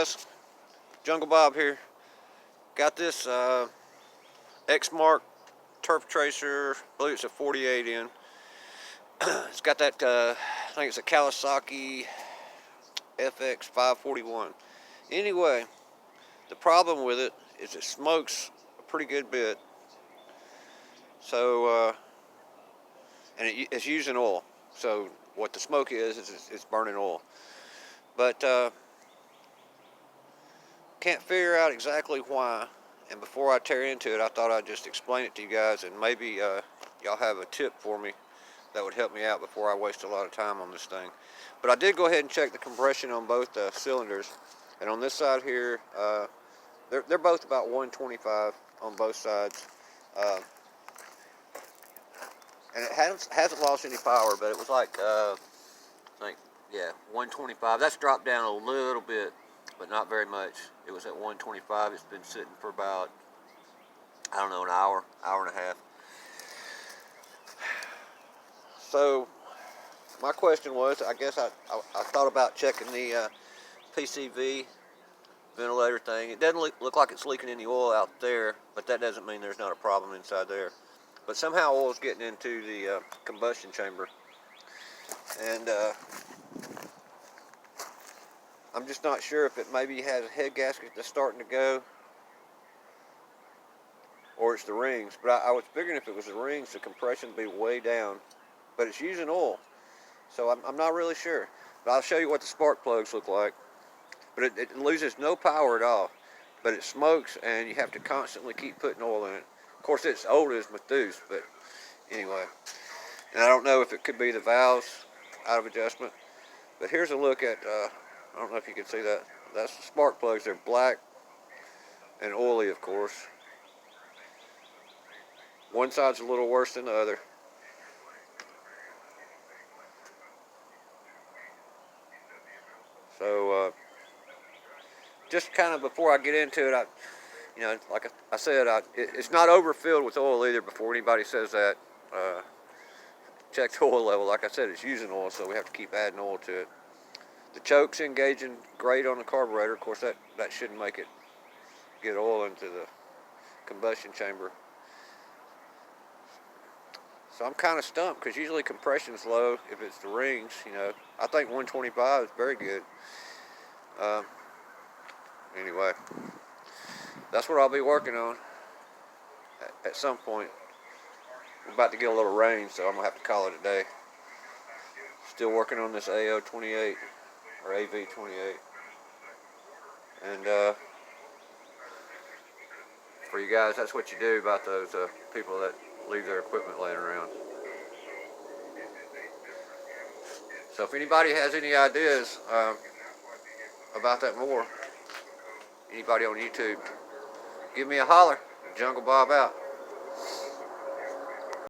guys, Jungle Bob here. Got this X-Mark turf tracer. I believe it's a 48 in. It's got that, I think it's a Kawasaki Fx541. Anyway, the problem with it is it smokes a pretty good bit. So, and it's using oil. So what the smoke is it's burning oil. But can't figure out exactly why. And before I tear into it, I thought I'd just explain it to you guys, and maybe y'all have a tip for me that would help me out before I waste a lot of time on this thing. But I did go ahead and check the compression on both cylinders, and on this side here, they're both about 125 on both sides, and it hasn't lost any power, but it was like I think, yeah, 125. That's dropped down a little bit, but not very much. It was at 125. It's been sitting for about, I don't know, an hour and a half. So my question was, I guess I thought about checking the PCV ventilator thing. It doesn't look like it's leaking any oil out there, but that doesn't mean there's not a problem inside there. But somehow oil's getting into the combustion chamber, and I'm just not sure if it maybe has a head gasket that's starting to go, or it's the rings. But I was figuring if it was the rings, the compression would be way down. But it's using oil, so I'm not really sure. But I'll show you what the spark plugs look like. But it loses no power at all, but it smokes, and you have to constantly keep putting oil in it. Of course, it's old as Methuselah, but anyway. And I don't know if it could be the valves out of adjustment. But here's a look at, I don't know if you can see that. That's the spark plugs. They're black and oily, of course. One side's a little worse than the other. So, just kind of before I get into it, like I said, it's not overfilled with oil either. Before anybody says that, check the oil level. Like I said, it's using oil, so we have to keep adding oil to it. The choke's engaging great on the carburetor. Of course, that shouldn't make it get oil into the combustion chamber. So I'm kind of stumped, because usually compression's low if it's the rings. I think 125 is very good. Anyway, that's what I'll be working on at some point. We're about to get a little rain, so I'm going to have to call it a day. Still working on this AO28 or AV28. And for you guys, that's what you do about those people that leave their equipment laying around. So if anybody has any ideas about that more, anybody on YouTube, give me a holler. Jungle Bob out.